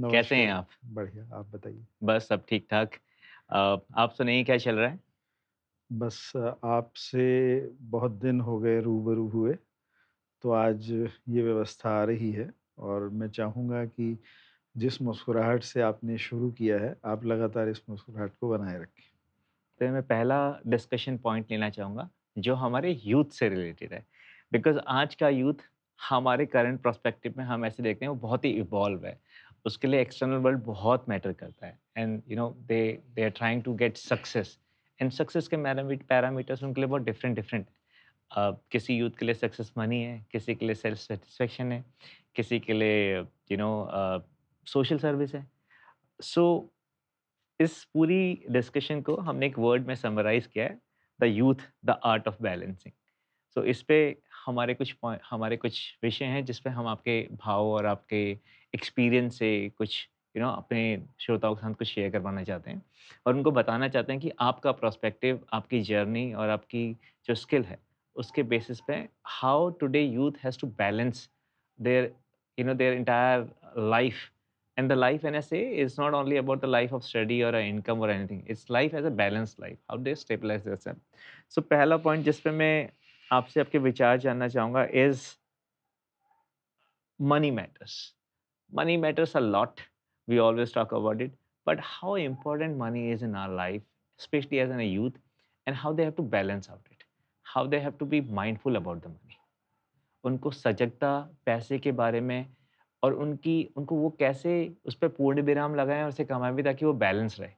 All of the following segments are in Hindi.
कैसे हैं नमस्कार। आप? बढ़िया, आप बताइए? बस सब ठीक-ठाक। आप सुनाइए क्या चल रहा है? बस आपसे बहुत दिन हो गए रूबरू हुए, तो आज ये व्यवस्था आ रही है और मैं चाहूँगा कि जिस मुस्कुराहट से आपने शुरू किया है, आप लगातार इस मुस्कुराहट को बनाए रखें। तो मैं पहला डिस्कशन पॉइंट लेना चाहूँगा, जो हमारे यूथ से रिलेटेड है। बिकॉज़ आज का यूथ हमारे करंट पर्सपेक्टिव में हम ऐसे देखते हैं, वो बहुत ही इवॉल्व है। उसके लिए एक्सटर्नल वर्ल्ड बहुत मैटर करता है and they are trying to get success and success के पैरामीटर्स उनके लिए बहुत डिफरेंट किसी यूथ के लिए सक्सेस मनी है, किसी के लिए सेल्फ सैटिस्फैक्शन है, किसी के लिए सोशल सर्विस है। सो इस पूरी डिस्कशन को हमने एक वर्ड में समराइज़ किया है, the youth, the art of balancing. So इस पे हमारे कुछ विषय हैं जिस पे हम आपके भाव और आपके एक्सपीरियंस से कुछ अपने श्रोताओं के साथ कुछ शेयर करवाना चाहते हैं और उनको बताना चाहते हैं कि आपका पर्सपेक्टिव, आपकी जर्नी और आपकी जो स्किल है, उसके बेसिस पे how today youth has to balance their their entire life and the life NSA is not only about the life of study or a income or anything. It's life as a balanced life. How they stabilize themselves. So पहला पॉइंट जिस पे मैं आपसे आपके विचार जानना चाहूँगा is money matters. Money matters a lot. We always talk about it. But how important money is in our life, especially as a youth, and how they have to balance out it. How they have to be mindful about the money. उनको सजगता पैसे के बारे में और उनको वो कैसे उस पे पूर्ण विराम लगाएँ और उसे कमाएँ भी ताकि वो बैलेंस रहे,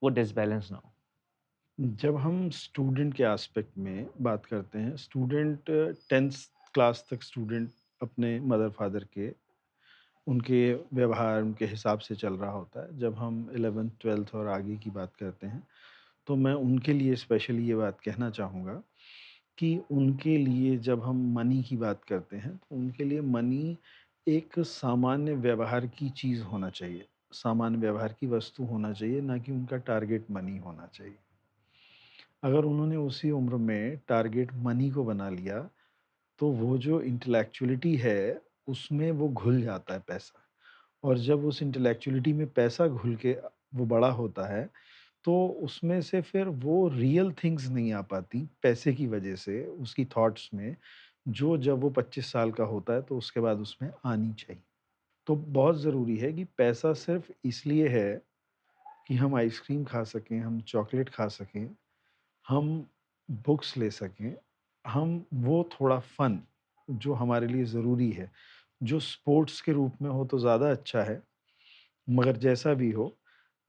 वो डिसबैलेंस ना हो। जब हम स्टूडेंट के एस्पेक्ट में बात करते हैं, स्टूडेंट 10th क्लास तक स्टूडेंट अपने मदर-फादर के उनके व्यवहार, उनके हिसाब से चल रहा होता है। जब हम 11th, 12th और आगे की बात करते हैं, तो मैं उनके लिए स्पेशली ये बात कहना चाहूँगा कि उनके लिए जब हम मनी की बात करते हैं, तो उनके लिए मनी एक सामान्य व्यवहार की चीज़ होना चाहिए। सामान्य व्यवहार की वस्तु होना चाहिए, ना कि उनका टारगेट मनी होना चाहिए। अगर उन्होंने उसी उम्र में टारगेट मनी को बना लिया, तो वो जो इंटेलेक्चुअलिटी है, उसमें वो घुल जाता है पैसा। और जब उस इंटेलेक्चुअलिटी में पैसा घुल के वो बड़ा होता है, तो उसमें से फिर वो रियल थिंग्स नहीं आ पाती पैसे की वजह से उसकी थॉट्स में, जो जब वो 25 साल का होता है तो उसके बाद उसमें आनी चाहिए। तो बहुत ज़रूरी है कि पैसा सिर्फ़ इसलिए है कि हम आइसक्रीम खा सकें, हम चॉकलेट खा सकें, हम बुक्स ले सकें, हम वो थोड़ा फ़न जो हमारे लिए ज़रूरी है, जो स्पोर्ट्स के रूप में हो तो ज़्यादा अच्छा है, मगर जैसा भी हो,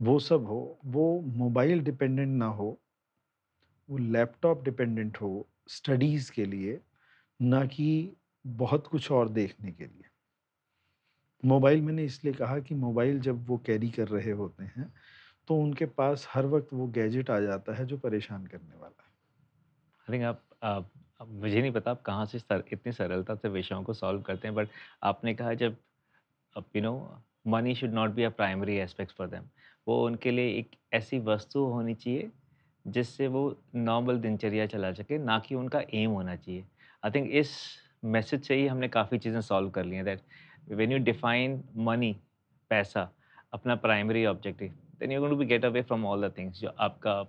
वो सब हो, वो मोबाइल डिपेंडेंट ना हो, वो लैपटॉप डिपेंडेंट हो स्टडीज़ के लिए, ना कि बहुत कुछ और देखने के लिए। मोबाइल मैंने इसलिए कहा कि मोबाइल जब वो कैरी कर रहे होते हैं, तो उनके पास हर वक़्त वो गैजेट आ जाता है जो परेशान करने वाला है। आई थिंक आप अब मुझे नहीं पता आप कहाँ से इतनी सरलता से विषयों को सॉल्व करते हैं बट आपने कहा जब अब money should not be a primary aspect for them. वो उनके लिए एक ऐसी वस्तु होनी चाहिए जिससे वो नॉर्मल दिनचर्या चला सके, ना कि उनका एम होना चाहिए। आई थिंक इस मैसेज से ही हमने काफ़ी चीज़ें सॉल्व कर ली हैं that when you define money, पैसा अपना primary objective, then you going to be get away from all the things जो आपका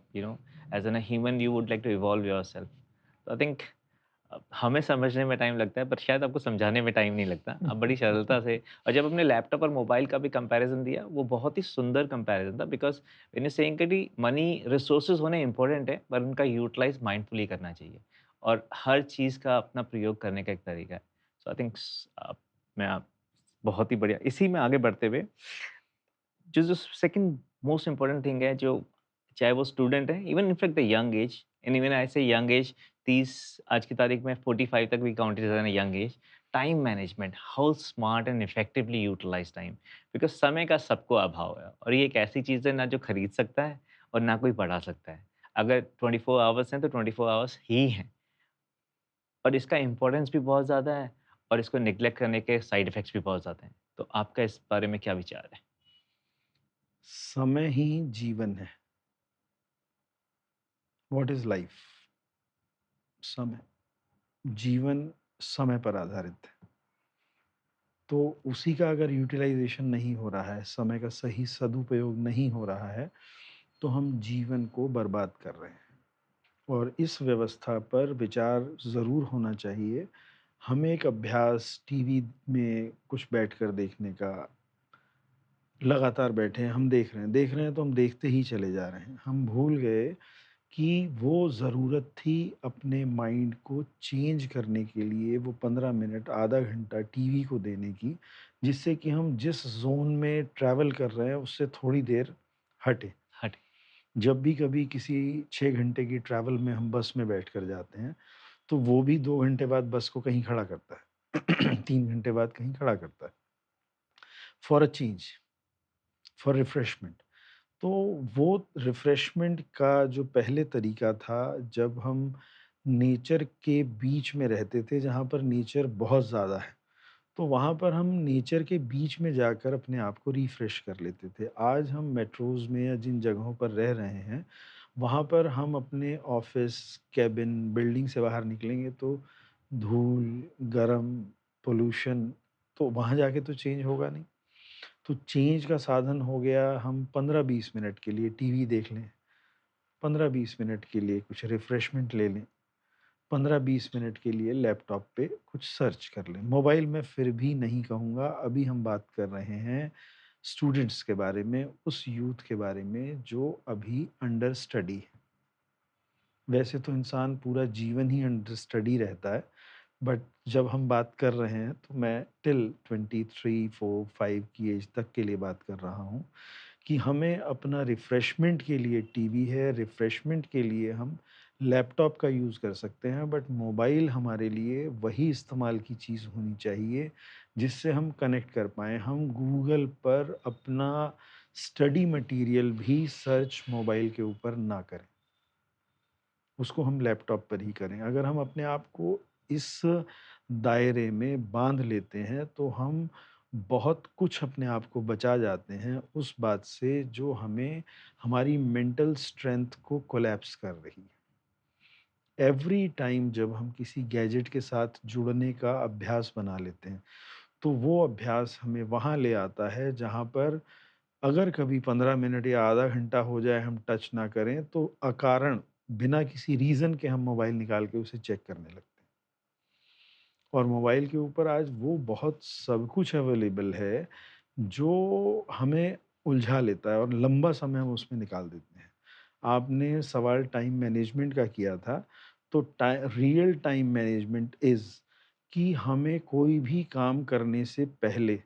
as an a human you would like to evolve yourself. तो आई थिंक हमें समझने में टाइम लगता है, पर शायद आपको समझाने में टाइम नहीं लगता। आप बड़ी सरलता से और जब आपने लैपटॉप और मोबाइल का भी कंपैरिज़न दिया, वो बहुत ही सुंदर कंपैरिज़न था बिकॉज़ व्हेन यू सेइंग कि मनी रिसोर्सेज़ होने इम्पोर्टेंट है, पर उनका यूटिलाइज़ माइंडफुली करना चाहिए और हर चीज़ का अपना प्रयोग करने का एक तरीका है। सो आई थिंक मैं आप बहुत ही बढ़िया इसी में आगे बढ़ते हुए जो सेकंड मोस्ट इम्पोर्टेंट थिंग है जो चाहे वो स्टूडेंट है even in fact the young age and even I से यंग एज 30 आज की तारीख में 45 तक भी counted as an young age. Time management, how smart and effectively utilise time, because समय का सबको अभाव है और ये एक ऐसी चीज़ है ना जो खरीद सकता है और ना कोई बढ़ा सकता है। अगर 24 आवर्स हैं तो 24 आवर्स ही हैं और इसका इम्पोर्टेंस भी बहुत ज़्यादा है और इसको निग्लेक्ट करने के साइड इफेक्ट्स भी बहुत ज़्यादा हैं। तो आपका इस बारे में क्या विचार है? समय ही जीवन है। What is life? समय। जीवन समय पर आधारित है। तो उसी का अगर यूटिलाइज़ेशन नहीं हो रहा है, समय का सही सदुपयोग नहीं हो रहा है, तो हम जीवन को बर्बाद कर रहे हैं। और इस व्यवस्था पर विचार ज़रूर होना चाहिए। हमें एक अभ्यास टीवी में कुछ बैठकर देखने का, लगातार बैठे हैं, हम देख रहे हैं तो हम देखते ही चले जा रहे हैं। हम भूल गए कि वो ज़रूरत थी अपने माइंड को चेंज करने के लिए, वो 15 मिनट, आधा घंटा टीवी को देने की, जिससे कि हम जिस ज़ोन में ट्रैवल कर रहे हैं, उससे थोड़ी देर हटें। हट जब भी कभी किसी 6 घंटे की ट्रैवल में हम बस में बैठकर जाते हैं, तो वो भी 2 घंटे बाद बस को कहीं खड़ा करता है। 3 घंटे बाद कहीं खड़ा करता है, for a change, for refreshment. तो वो रिफ्रेशमेंट का जो पहले तरीका था, जब हम नेचर के बीच में रहते थे, जहाँ पर नेचर बहुत ज़्यादा है, तो वहाँ पर हम नेचर के बीच में जाकर अपने आप को रिफ्रेश कर लेते थे। आज हम मेट्रोज़ में या जिन जगहों पर रह रहे हैं, वहाँ पर हम अपने ऑफ़िस, केबिन, बिल्डिंग से बाहर निकलेंगे तो धूल, गरम, पॉल्यूशन, तो वहाँ जाके तो चेंज होगा नहीं। तो चेंज का साधन हो गया, हम 15-20 मिनट के लिए टीवी देख लें, 15-20 मिनट के लिए कुछ रिफ्रेशमेंट ले लें, 15-20 मिनट के लिए लैपटॉप पे कुछ सर्च कर लें। मोबाइल में फिर भी नहीं कहूँगा, अभी हम बात कर रहे हैं स्टूडेंट्स के बारे में, उस यूथ के बारे में जो अभी अंडर स्टडी है। वैसे तो इंसान पूरा जीवन ही अंडर स्टडी रहता है, बट जब हम बात कर रहे हैं तो मैं टिल 23, 4, 5 की एज तक के लिए बात कर रहा हूँ कि हमें अपना रिफ़्रेशमेंट के लिए टीवी है, रिफ़्रेशमेंट के लिए हम लैपटॉप का यूज़ कर सकते हैं, बट मोबाइल हमारे लिए वही इस्तेमाल की चीज़ होनी चाहिए, जिससे हम कनेक्ट कर पाएँ। हम गूगल पर अपना स्टडी मटीरियल भी सर्च मोबाइल के ऊपर ना करें, उसको हम लैपटॉप पर ही करें। अगर हम अपने आप को इस दायरे में बाँध लेते हैं, तो हम बहुत कुछ अपने आप को बचा जाते हैं उस बात से जो हमें हमारी मेंटल स्ट्रेंथ को कोलैप्स कर रही है। एवरी टाइम जब हम किसी गैजेट के साथ जुड़ने का अभ्यास बना लेते हैं, तो वो अभ्यास हमें वहाँ ले आता है जहाँ पर अगर कभी 15 मिनट या आधा घंटा हो जाए हम टच ना करें, तो अकारण बिना किसी रीज़न के हम मोबाइल निकाल के उसे चेक करने लगते हैं। और मोबाइल के ऊपर आज वो बहुत सब कुछ अवेलेबल है, जो हमें उलझा लेता है और लंबा समय हम उसमें निकाल देते हैं। आपने सवाल टाइम मैनेजमेंट का किया था, तो रियल टाइम मैनेजमेंट इज़ कि हमें कोई भी काम करने से पहले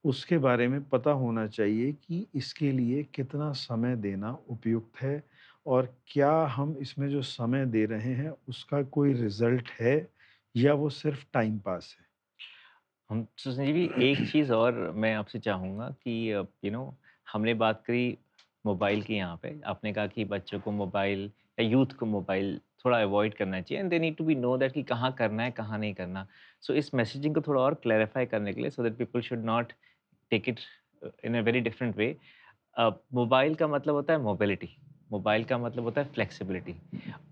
उसके बारे में पता होना चाहिए कि इसके लिए कितना समय देना उपयुक्त है और क्या हम इसमें जो समय दे रहे हैं उसका कोई रिजल्ट है या वो सिर्फ टाइम पास है। हम सुनिए भी एक चीज़ और मैं आपसे चाहूँगा कि हमने बात करी मोबाइल की यहाँ पे। आपने कहा कि बच्चों को मोबाइल या यूथ को मोबाइल थोड़ा अवॉइड करना चाहिए and they need to be know that कि कहाँ करना है, कहाँ नहीं करना। सो इस मैसेजिंग को थोड़ा और क्लैरिफाई करने के लिए so that people should not take it in a very different way. Mobile का मतलब होता है मोबिलिटी, मोबाइल का मतलब होता है फ्लेक्सिबिलिटी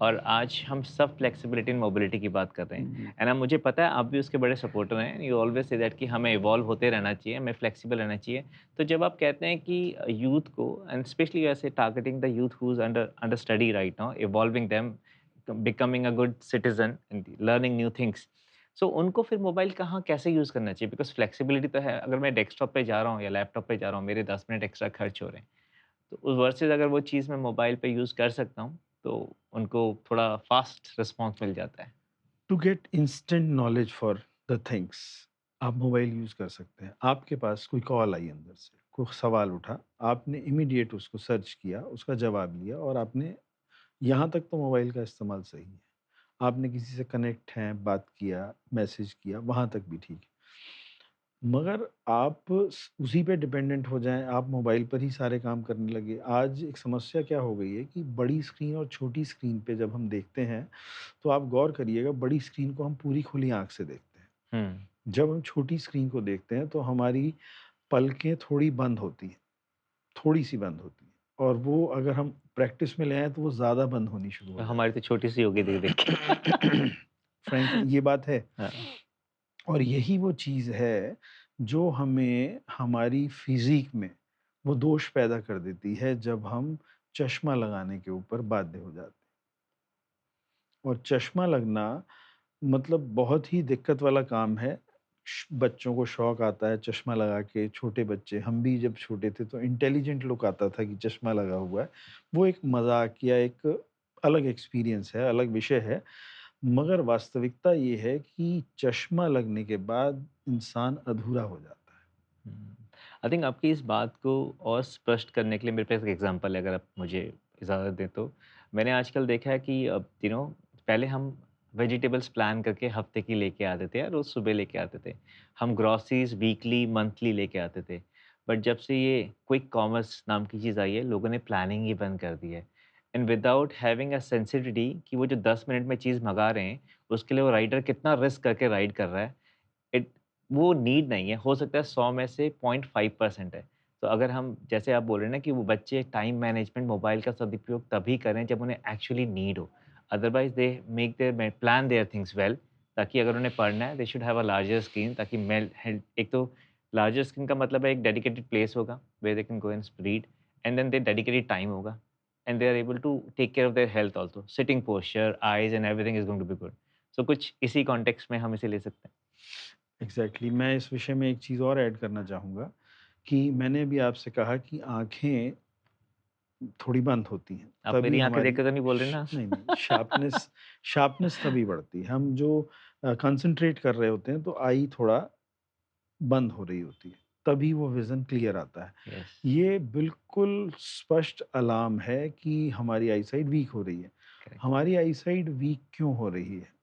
और आज हम सब फ्लेक्सिबिलिटी एंड मोबिलिटी की बात कर रहे हैं। एंड अब मुझे पता है आप भी उसके बड़े सपोर्टर हैं। यू ऑलवेज से दैट कि हमें इवॉल्व होते रहना चाहिए, हमें फ्लेक्सिबल रहना चाहिए। तो जब आप कहते हैं कि यूथ को एंड स्पेशली ऐसे targeting the youth who is under under study right now, evolving them, becoming a good citizen and learning new things. So उनको फिर मोबाइल कहाँ कैसे यूज़ करना चाहिए? बिकॉज़ फ्लेक्सिबिलिटी तो है, अगर मैं डेस्कटॉप पे जा रहा हूँ या लैपटॉप पे जा रहा हूँ, मेरे 10 मिनट एक्स्ट्रा खर्च हो रहे हैं। तो उस वर्सेज़ अगर वो चीज़ मैं मोबाइल पे यूज़ कर सकता हूँ, तो उनको थोड़ा फ़ास्ट रिस्पॉन्स मिल जाता है। To get instant knowledge for the things, आप मोबाइल यूज कर सकते हैं। आपके पास कोई कॉल आई, अंदर से कोई सवाल उठा, आपने इमीडिएट उसको सर्च किया, उसका जवाब लिया और आपने, यहाँ तक तो मोबाइल का इस्तेमाल सही है। आपने किसी से कनेक्ट हैं, बात किया, मैसेज किया, वहाँ तक भी ठीक है। मगर आप उसी पे डिपेंडेंट हो जाएँ, आप मोबाइल पर ही सारे काम करने लगे। आज एक समस्या क्या हो गई है कि बड़ी स्क्रीन और छोटी स्क्रीन पे जब हम देखते हैं, तो आप गौर करिएगा, बड़ी स्क्रीन को हम पूरी खुली आँख से देखते हैं। हुँ। जब हम छोटी स्क्रीन को देखते हैं, तो हमारी पलकें थोड़ी बंद होती हैं, थोड़ी-सी बंद होती हैं और वो अगर हम प्रैक्टिस में ले आएँ, तो वो ज़्यादा बंद होनी शुरू हो हमारी तो छोटी-सी हो गई देख-देख के। जाती हैं। फ्रैंकली ये बात है। हाँ, और यही वो चीज़ है जो हमें हमारी फ़िज़ीक में वो दोष पैदा कर देती है जब हम चश्मा लगाने के ऊपर बाध्य हो जाते हैं। और चश्मा लगना मतलब बहुत ही दिक्कत वाला काम है। बच्चों को शौक आता है चश्मा लगा के, छोटे बच्चे, हम भी जब छोटे थे तो इंटेलिजेंट लुक आता था कि चश्मा लगा हुआ है। वो एक मज़ाक या एक अलग एक्सपीरियंस है, अलग विषय है। मगर वास्तविकता ये है कि चश्मा लगने के बाद इंसान अधूरा हो जाता है। आई थिंक आपकी इस बात को और स्पष्ट करने के लिए मेरे पास एक एग्जांपल है, अगर आप मुझे इजाज़त दें तो। मैंने आजकल देखा है कि पहले हम वेजिटेबल्स प्लान करके हफ्ते की लेके आते थे या रोज़ सुबह लेके आते थे। हम ग्रोसरीज़ वीकली, मंथली लेके आते थे। बट जब से ये क्विक कॉमर्स नाम की चीज़ आई है, लोगों ने प्लानिंग ही बंद कर दी है। And without having a sensitivity कि वो जो 10 मिनट में चीज़ मँगा रहे हैं, उसके लिए वो राइडर कितना रिस्क करके राइड कर रहा है। इट वो नीड नहीं है, हो सकता है 100 में से 0.5% है। तो अगर हम जैसे आप बोल रहे हैं ना कि वो बच्चे टाइम मैनेजमेंट मोबाइल का सदुपयोग तभी करें जब उन्हें एक्चुअली नीड हो। अदरवाइज़ दे मेक देयर में प्लान देयर थिंग्स वेल, ताकि अगर उन्हें पढ़ना है they should have a larger screen, ताकि मेल हेल्प एक तो लार्जर स्क्रीन का मतलब है एक डेडिकेटेड प्लेस होगा where they can go and read, and then their dedicated time होगा, and they are able to take care of their health also, sitting posture, eyes and everything is going to be good. So कुछ इसी कॉन्टेक्स्ट में हम इसे ले सकते हैं। एग्ज़ैक्टली, मैं इस विषय में एक चीज़ और ऐड करना चाहूँगा कि मैंने अभी आपसे कहा कि आँखें थोड़ी बंद होती हैं, आप तभी मेरी आँखें हमारी देख के तो नहीं बोल रहे श ना? नहीं, नहीं, शार्पनेस शार्पनेस तभी बढ़ती है। हम जो कंसंट्रेट कर रहे होते हैं तो आई थोड़ा बंद हो रही होती है, तभी वो विज़न क्लियर आता है। यस, ये बिल्कुल स्पष्ट अलार्म है कि हमारी आईसाइट वीक हो रही है। करेक्ट। हमारी आईसाइट वीक क्यों हो रही है?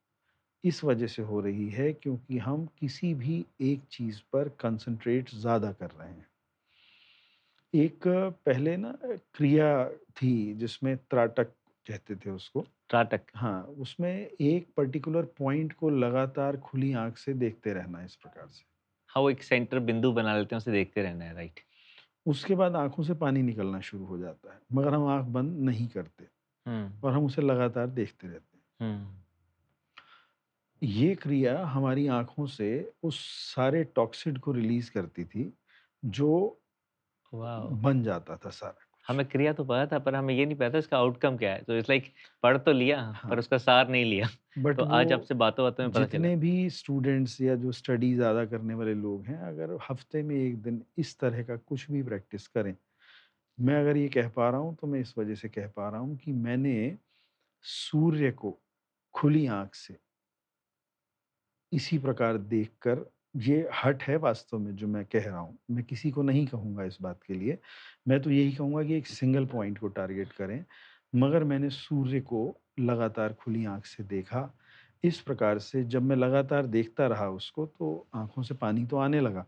इस वजह से हो रही है क्योंकि हम किसी भी एक चीज़ पर कंसंट्रेट ज़्यादा कर रहे हैं। एक पहले ना क्रिया थी जिसमें त्राटक कहते थे उसको। त्राटक। हाँ, उसमें एक पर्टिकुलर पॉइंट को लगातार खुली आँख से देखते रहना इस प्रकार से। हाँ, वो एक सेंटर बिंदु बना लेते हैं, उसे देखते रहना है, राइट। उसके बाद आँखों से पानी निकलना शुरू हो जाता है, मगर हम आँख बंद नहीं करते हुँ, और हम उसे लगातार देखते रहते हैं। हुँ। ये क्रिया हमारी आँखों से उस सारे टॉक्सिड को रिलीज़ करती थी, जो वॉव! बन जाता था सारा कुछ। हमें क्रिया तो पता था, पर हमें ये नहीं पता इसका आउटकम क्या है। तो इट्स लाइक पढ़ तो लिया, पर हाँ, उसका सार नहीं लिया। बट तो वो आज आपसे बातों-बातों में पता चला। जितने भी स्टूडेंट्स या जो स्टडी ज़्यादा करने वाले लोग हैं, अगर हफ़्ते में 1 दिन इस तरह का कुछ भी प्रैक्टिस करें, मैं अगर ये कह पा रहा हूँ, तो मैं इस वजह से कह पा रहा हूँ कि मैंने सूर्य को खुली आँख से इसी प्रकार देखकर ये हठ है वास्तव में जो मैं कह रहा हूँ। मैं किसी को नहीं कहूँगा इस बात के लिए। मैं तो यही कहूँगा कि एक सिंगल पॉइंट को टारगेट करें। मगर मैंने सूर्य को लगातार खुली आँख से देखा। इस प्रकार से जब मैं लगातार देखता रहा उसको तो आँखों से पानी तो आने लगा।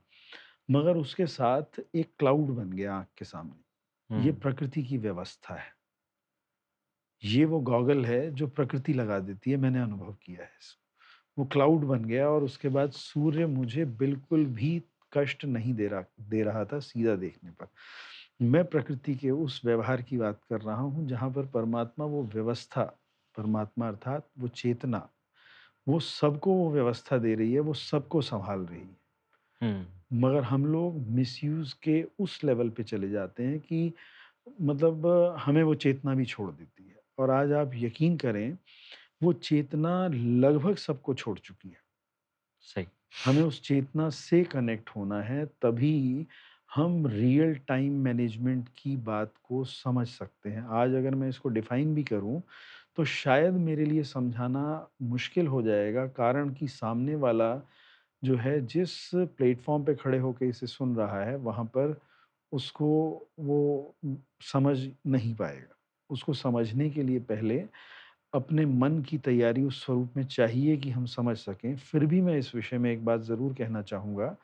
मगर उसके साथ एक क्लाउड बन गया आँख के सामने। हुँ, ये प्रकृति की व्यवस्था है। ये वो गॉगल है जो प्रकृति लगा देती है, मैंने अनुभव किया है इसको। वो क्लाउड बन गया और उसके बाद सूर्य मुझे बिल्कुल भी कष्ट नहीं दे रहा था सीधा देखने पर। मैं प्रकृति के उस व्यवहार की बात कर रहा हूँ जहाँ पर परमात्मा वो व्यवस्था, परमात्मा अर्थात वो चेतना, वो सबको वो व्यवस्था दे रही है, वो सबको सँभाल रही है। हुँ। मगर हम लोग मिसयूज़ के उस लेवल पे चले जाते हैं कि मतलब हमें वो चेतना भी छोड़ देती है। और आज आप यकीन करें, वो चेतना लगभग सबको छोड़ चुकी है। सही। हमें उस चेतना से कनेक्ट होना है, तभी हम रियल टाइम मैनेजमेंट की बात को समझ सकते हैं। आज अगर मैं इसको डिफ़ाइन भी करूँ, तो शायद मेरे लिए समझाना मुश्किल हो जाएगा, कारण कि सामने वाला जो है जिस प्लेटफ़ॉर्म पे खड़े होके इसे सुन रहा है, वहाँ पर उसको वो समझ नहीं पाएगा। उसको समझने के लिए पहले अपने मन की तैयारी उस स्वरूप में चाहिए कि हम समझ सकें। फिर भी मैं इस विषय में एक बात ज़रूर कहना चाहूँगा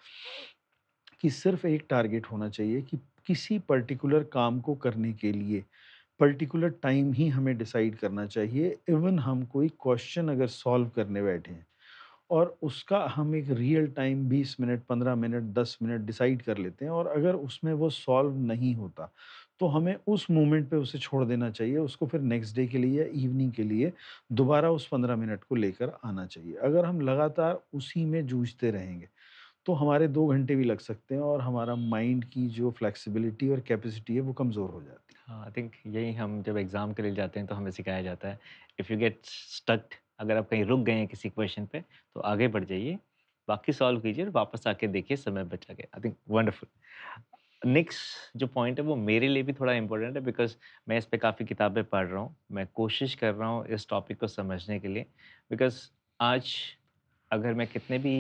कि सिर्फ़ एक टारगेट होना चाहिए कि किसी पर्टिकुलर काम को करने के लिए पर्टिकुलर टाइम ही हमें डिसाइड करना चाहिए। इवन हम कोई क्वेश्चन अगर सॉल्व करने बैठे हैं और उसका हम एक real time 20 minute, 15 minute, 10 minute decide कर लेते हैं और अगर उसमें वो सॉल्व नहीं होता, तो हमें उस मोमेंट पे उसे छोड़ देना चाहिए। उसको फिर नेक्स्ट डे के लिए या इवनिंग के लिए दोबारा उस 15 मिनट को लेकर आना चाहिए। अगर हम लगातार उसी में जूझते रहेंगे, तो हमारे 2 घंटे भी लग सकते हैं और हमारा माइंड की जो फ्लेक्सिबिलिटी और कैपेसिटी है वो कमज़ोर हो जाती है। हाँ, आई थिंक यही हम जब एग्ज़ाम के लिए जाते हैं तो हमें सिखाया जाता है, इफ़ यू गेट स्टक्ड, अगर आप कहीं रुक गए हैं किसी क्वेश्चन पे, तो आगे बढ़ जाइए, बाकी सॉल्व कीजिए और वापस आके देखिए समय बचा के। I think wonderful. नेक्स्ट जो पॉइंट है वो मेरे लिए भी थोड़ा इम्पोर्टेंट है बिकॉज़ मैं इस पे काफ़ी किताबें पढ़ रहा हूँ। मैं कोशिश कर रहा हूँ इस टॉपिक को समझने के लिए बिकॉज़ आज अगर मैं कितने भी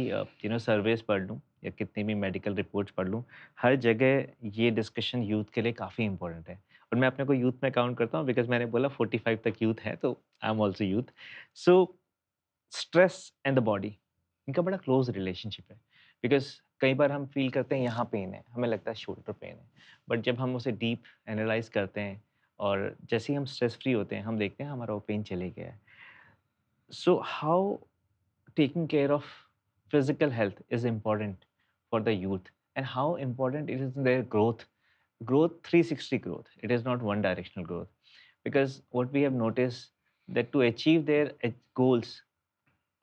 सर्वेज़ पढ़ लूँ या कितनी भी मेडिकल रिपोर्ट्स पढ़ लूँ, हर जगह ये डिस्कशन यूथ के लिए काफ़ी इम्पोर्टेंट है। और मैं अपने को यूथ में काउंट करता हूँ बिकॉज़ मैंने बोला 45 तक यूथ है तो I am also youth. So stress and the body, इनका बड़ा क्लोज रिलेशनशिप है बिकॉज कई बार हम फील करते हैं यहाँ पेन है, हमें लगता है शोल्डर पेन है, बट जब हम उसे डीप एनालाइज करते हैं और जैसे ही हम स्ट्रेस फ्री होते हैं हम देखते हैं हमारा वो पेन चले गया है। So how taking care of physical health is important for the youth and how important it is in their growth 360 growth, it is not one directional growth because what we have noticed that to achieve their goals,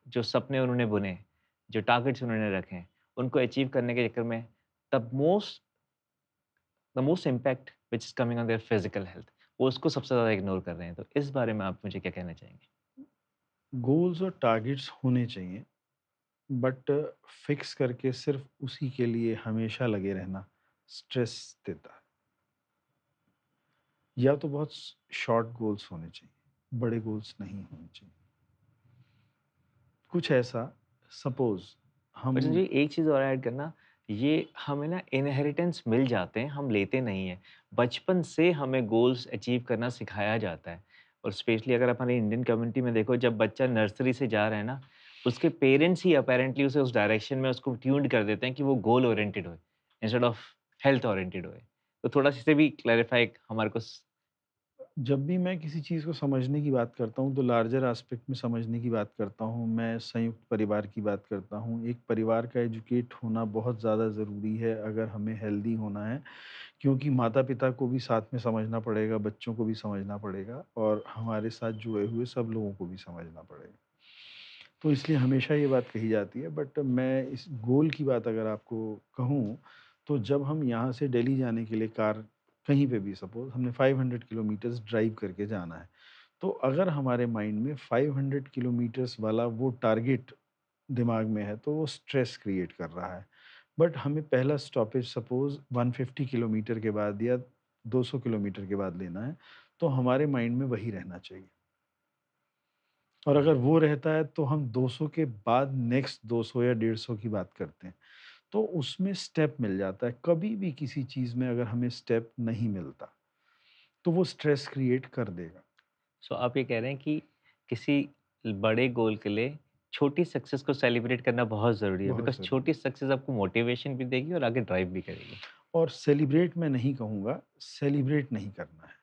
जो सपने उन्होंने बुने, जो टारगेट्स उन्होंने रखे हैं, उनको अचीव करने के चक्कर में the most the most impact which is coming on their physical health, वो उसको सबसे ज़्यादा इग्नोर कर रहे हैं। तो इस बारे में आप मुझे क्या कहना चाहेंगे? गोल्स और टारगेट्स होने चाहिए, बट फिक्स करके सिर्फ़ उसी के लिए हमेशा लगे रहना स्ट्रेस देता है। या तो बहुत शॉर्ट गोल्स होने चाहिए, बड़े गोल्स नहीं होने चाहिए। कुछ ऐसा, सपोज़ और हम जी एक चीज़ और ऐड करना, ये हमें ना इनहेरिटेंस मिल जाते हैं, हम लेते नहीं हैं। बचपन से हमें गोल्स अचीव करना सिखाया जाता है और स्पेशली अगर आप हमारी इंडियन कम्युनिटी में देखो, जब बच्चा नर्सरी से जा रहा है ना, उसके पेरेंट्स ही अपैरेंटली उसे उस डायरेक्शन में उसको ट्यून्ड कर देते हैं कि वो गोल ओरिएंटेड होए, इंस्टेड ऑफ हेल्थ ओरिएंटेड होए। तो थोड़ा-सा इसे भी क्लैरिफ़ाई हमारे को स जब भी मैं किसी चीज़ को समझने की बात करता हूँ, तो लार्जर एस्पेक्ट में समझने की बात करता हूँ। मैं संयुक्त परिवार की बात करता हूँ। एक परिवार का एजुकेट होना बहुत ज़्यादा ज़रूरी है अगर हमें हेल्दी होना है, क्योंकि माता-पिता को भी साथ में समझना पड़ेगा, बच्चों को भी समझना पड़ेगा और हमारे साथ जुड़े हुए सब लोगों को भी समझना पड़ेगा। तो इसलिए हमेशा ये बात कही जाती है, बट मैं इस गोल की बात अगर आपको कहूँ, तो जब हम यहाँ से दिल्ली जाने के लिए कार कहीं पे भी सपोज़ हमने 500 किलोमीटर्स ड्राइव करके जाना है, तो अगर हमारे माइंड में 500 किलोमीटर्स वाला वो टारगेट दिमाग में है, तो वो स्ट्रेस क्रिएट कर रहा है। बट हमें पहला स्टॉपेज सपोज़ 150 किलोमीटर के बाद या 200 किलोमीटर के बाद लेना है, तो हमारे माइंड में वही रहना चाहिए। और अगर राइट। वो रहता है तो हम 200 के बाद नेक्स्ट 200 या 150 की बात करते हैं। तो उसमें स्टेप मिल जाता है। कभी भी किसी चीज़ में अगर हमें स्टेप नहीं मिलता, तो वो स्ट्रेस क्रिएट कर देगा। सो आप ये कह रहे हैं कि किसी बड़े गोल के लिए छोटी सक्सेस को सेलिब्रेट करना बहुत ज़रूरी है बहुत बिकॉज़ ज़रूरी छोटी है। सक्सेस आपको मोटिवेशन भी देगी और आगे ड्राइव भी करेगी। और सेलिब्रेट मैं नहीं कहूँगा, सेलिब्रेट नहीं करना है।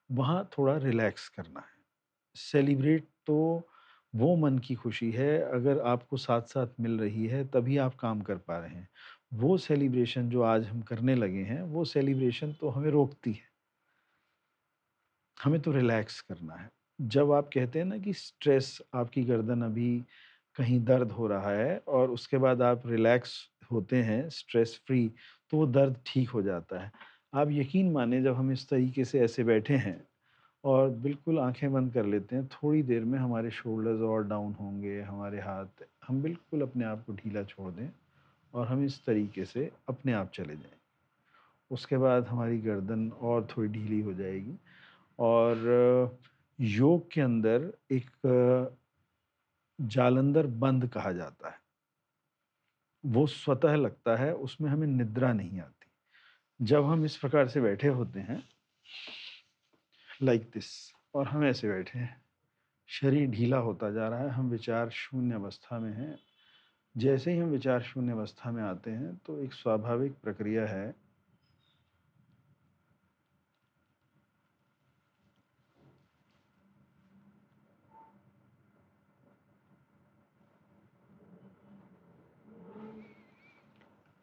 वहाँ थोड़ा रिलैक्स करना है। सेलिब्रेट तो वो मन की खुशी है, अगर आपको साथ-साथ मिल रही है तभी आप काम कर पा रहे हैं। वो सेलिब्रेशन जो आज हम करने लगे हैं, वो सेलिब्रेशन तो हमें रोकती है। हमें तो रिलैक्स करना है। जब आप कहते हैं ना कि स्ट्रेस आपकी गर्दन अभी कहीं दर्द हो रहा है और उसके बाद आप रिलैक्स होते हैं स्ट्रेस फ्री, तो वो दर्द ठीक हो जाता है। आप यकीन मानिए जब हम इस तरीके से ऐसे बैठे हैं और बिल्कुल आँखें बंद कर लेते हैं, थोड़ी देर में हमारे शोल्डर्स और डाउन होंगे, हमारे हाथ हम बिल्कुल अपने आप को ढीला छोड़ दें और हम इस तरीके से अपने आप चले जाएँ। उसके बाद हमारी गर्दन और थोड़ी ढीली हो जाएगी और योग के अंदर एक जालंधर बंध कहा जाता है। वो स्वतः लगता है, उसमें हमें निद्रा नहीं आती। जब हम इस प्रकार से बैठे होते हैं, लाइक दिस, और हम ऐसे बैठे हैं, शरीर ढीला होता जा रहा है, हम विचार शून्य अवस्था में हैं। जैसे ही हम विचार शून्य अवस्था में आते हैं, तो एक स्वाभाविक प्रक्रिया है,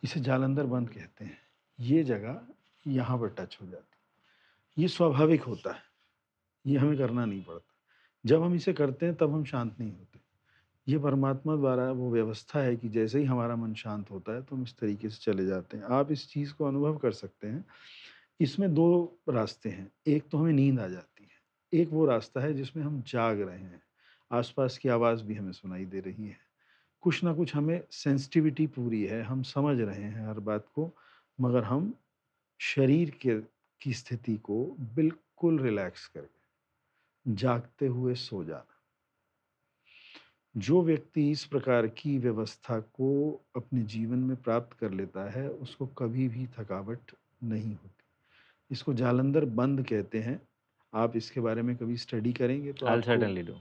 इसे जालंधर बंध कहते हैं। ये जगह यहाँ पर टच हो जाती है। ये स्वाभाविक होता है, ये हमें करना नहीं पड़ता। जब हम इसे करते हैं, तब हम शांत नहीं होते। ये परमात्मा द्वारा वो व्यवस्था है कि जैसे ही हमारा मन शांत होता है, तो हम इस तरीके से चले जाते हैं। आप इस चीज़ को अनुभव कर सकते हैं। इसमें 2 रास्ते हैं। एक तो हमें नींद आ जाती है, एक वो रास्ता है जिसमें हम जाग रहे हैं। आस-पास की आवाज़ भी हमें सुनाई दे रही है। कुछ ना कुछ हमें सेंसिटिविटी पूरी है, हम समझ रहे हैं हर बात को, मगर हम शरीर के की स्थिति को बिल्कुल रिलैक्स करके, जागते हुए सो जाना। जो व्यक्ति इस प्रकार की व्यवस्था को अपने जीवन में प्राप्त कर लेता है, उसको कभी भी थकावट नहीं होती। इसको जालंधर बंद कहते हैं। आप इसके बारे में कभी स्टडी करेंगे तो आई विल आपको सर्टेनली डू।